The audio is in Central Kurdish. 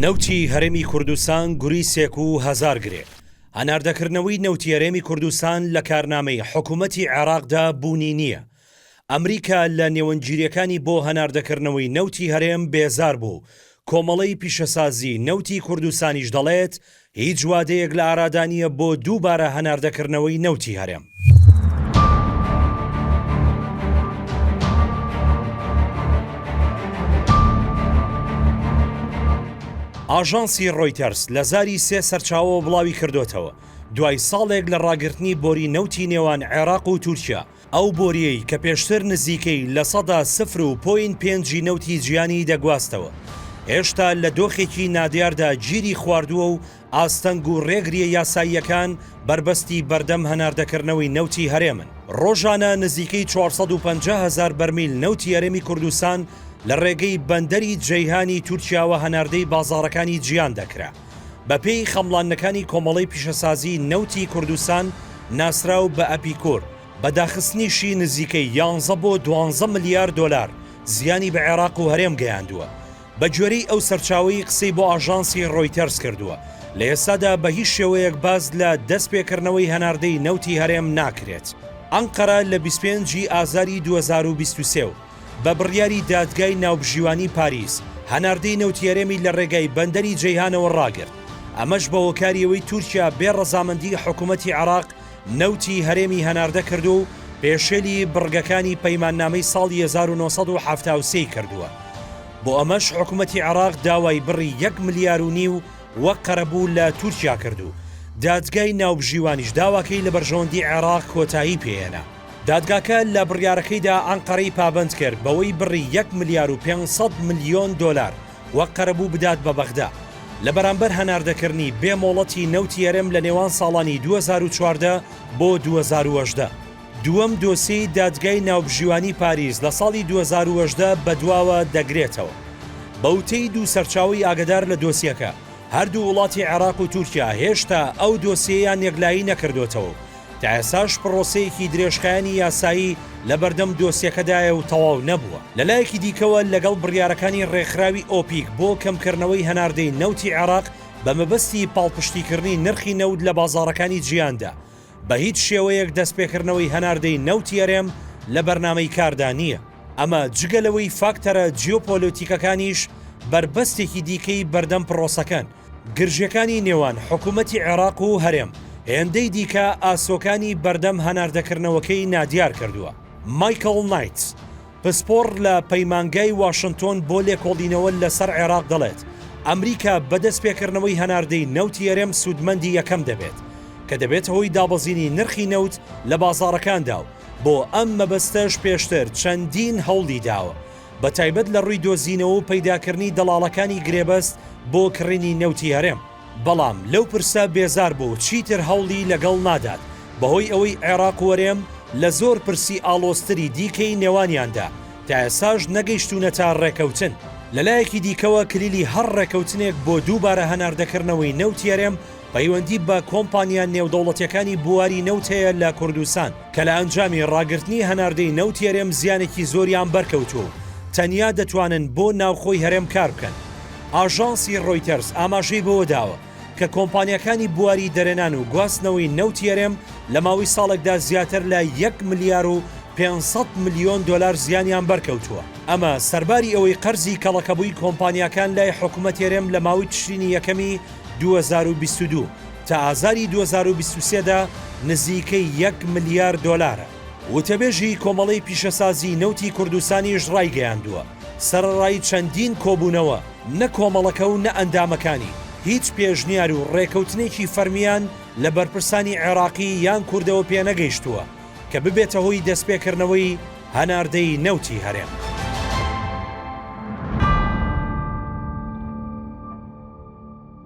نەوتی هەرێمی کوردستان گوریسێک و هەزار گرێ. هەناردەکردنەوەی نەوتی هەرێمی کوردستان لە کارنامەی حکوومەتی عێراقدا بوونی نییە. ئەمریکا لە نێوەنگیریەکانی بۆ هەناردەکردنەوەی نەوتی هەرێم بێزار بوو. کۆمەڵەی پیشەسازی نەوتی کوردستانیش دەڵێت هیچ وادەیەک لە ئارادانیە بۆ دووبارە هەناردەکردنەوەی نەوتی هەرێم. ئاژانسی ڕۆیتەرس لە زاری سێ سەرچاوە بڵاوی کردوتەوە دوای ساڵێک لە ڕاگررتنی بۆری نەوتی نێوان عێراق و تورکیا. ئەو بۆریەی کە پێشتر نزیکەی لە سەدا 0.5 نەوتی جیانی دەگواستەوە هێشتا لە دۆخێکی نادیاردا گیری خواردووە و ئاستەنگ و ڕێگریە یاساییەکان بربەستی بەردەم هەناردەکردنەوەی نەوتی هەرێمن. ڕۆژانە نزیکەی 450,000 بەرمیل نەوتی هەرێمی کوردستان لە ڕێگەی بەندەری جەیهانی تورکیاوە هەناردەی بازاڕەکانی گیان دەکرا. بەپێی خەمڵانەکانی کۆمەڵەی پیشەسازی نەوتی کوردستان ناسراو بە ئەپیکۆر بەداخستنیشی نزیکەی 11 بۆ 12 ملیارد دۆلار زیانی بە عێراق و هەرێم گەیاندووە. بە گوێرەی ئەو سەرچاوەی قسەی بۆ ئاژانسی ڕۆیتەرس کردووە. لە ئێستادا بە هیچ شێوەیەک باز لە دەستپێکردنەوەی هەناردەی نەوتی هەرێم ناکرێت. ئەنقەرە لە 25 ئازاری 2023 بە بڕیاری دادگای ناوبژیوانی پاریس هەناردەی نەوتی هەرێمی لە ڕێگای بەندەری جەیهانەوە ڕاگرت. ئەمەش بە هۆکاریەوەی تورکیا بێ ڕەزامەندی حکوومەتی عێراق نەوتی هەرێمی هەناردە کردو و پێشێلی بڕگەکانی پەیماننامەی ساڵی 1970 کردووە. بۆ ئەمەش حکوومەتی عێراق داوای بڕی 1.5 ملیار وەک قەرەبوو لە تورکیا کردو. دادگای ناوبژیوانیش داواکەی لە بەرژەوەندی عێراق کۆتایی پێێنا. دادگاکە لە بڕیارەکەیدا ئەنقەرەی پابند کرد بەوەی بڕی 1.5 ملیۆن دۆلار وەک قەرەبوو بدات بە بەغدا لە بەرامبەر هەناردەکردنی بێمۆڵەتی نەوتی هەرێم لە نێوان ساڵانی 2014 بۆ 2018. دووەم دۆسیەی دادگای ناوبژیوانی پاریس لە ساڵی 2018 بەدواوە دەگرێتەوە. بەوتەی دوو سەرچاوی ئاگدار لە دۆسیەکە هەردوو وڵاتی عێراق و تورکیا هێشتا ئەو دۆسیەیان یەکلایی نەکردوتەوە. تا ئێساش پرۆسەیەکی درێژخایانی یاسایی لە بەردەم دۆسیەکەدایە و تەواو نەبووە. لەلایەکی دیکەوە لەگەڵ بڕیارەکانی ڕێکخراوی ئۆپیک بۆ کەمکردنەوەی هەناردەی نەوتی عێراق بە مەبەستی پاڵپشتیکردنی نرخی نەوت لە بازاڕەکانی جیاندا بە هیچ شێوەیەک دەستپێکردنەوەی هەناردەی نەوتی هەرێم لە بەرنامەی کاردا نییە. ئەمە جگەلەوەی فاکتەرە جیۆپۆلیتیکەکانیش بربەستێکی دیکەی بەردەم پرۆسەکان گرژەکانی نێوان حکوومەتی عێراق و هەرێم هێندەی دیکە ئاسۆکانی بەردەم هەناردەکردنەوەکەی نادیار کردووە. مایکل نایتس پسپۆر لە پەیمانگای واشنتۆن بۆ لێکۆڵینەوە لەسەر عێراق دەڵێت ئەمریکا بەدەستپێکردنەوەی هەناردەی نەوتی هەرێم سوودمەندی یەکەم دەبێت کە دەبێت هۆی دابەزینی نرخی نەوت لە بازاڕەکاندا و بۆ ئەم مەبەستەش پێشتر چەندین هەوڵی داوە بە تایبەت لە ڕووی دۆزینەوە و پەیداکردنی دەڵاڵەکانی گرێبەست بۆ کڕینی نەوتی هەرێم. بەڵام لەو پرسە بێزار بوو چیتر هەوڵی لەگەڵ نادات بەهۆی ئەوەی عێراق و هەرێم لە زۆر پرسی ئاڵۆستری دیکەی نێوانیاندا تا ئێساش نەگەیشتونە تا ڕێکەوتن. لەلایەکی دیکەوە کلیلی هەر ڕێکەوتنێک بۆ دووبارە هەناردەکردنەوەی نەوتی هەرێم پەیوەندی بە کۆمپانیان نێودەوڵەتیەکانی بواری نەوت هەیە لە کوردستان کە لە ئەنجامی ڕاگررتنی هەناردەی نەوتی هەرێم زیانێکی زۆریان بەرکەوتووە تەنیا دەتوانن بۆ ناوخۆی هەرێم کار بکەن. ئاژانسی ڕۆیتەرس ئاماژەی بەوە داوە کە کۆمپانیەکانی بواری دەرێنان و گواستنەوەی نەوتی هەرێم لە ماوەی ساڵێکدا زیاتر لە 1.5 ملیۆن دۆلار زیانیان بەرکەوتووە. ئەمە سەرباری ئەوەی قەرزی کەڵەکەبووی کۆمپانیەکان لای حکوومەتی هەرێم لە ماوەی تشرینی یەکەمی 2022 تا ئازاری 2023دا نزیکەی 1 ملیار دۆلارە. وتەبێژی کۆمەڵەی پیشەسازی نەوتی کوردستانیش ڕایگەیاندووە سەرڕای چەندین کۆبوونەوە نە کۆمەڵەکە و نە ئەندامەکانی هیچ پێشنیار و ڕێکەوتنێکی فەرمیان لە بەرپرسانی عێراقی یان کوردەوە پێنەگەیشتووە کە ببێتە هۆی دەستپێکردنەوەی هەناردەی نەوتی هەرێم.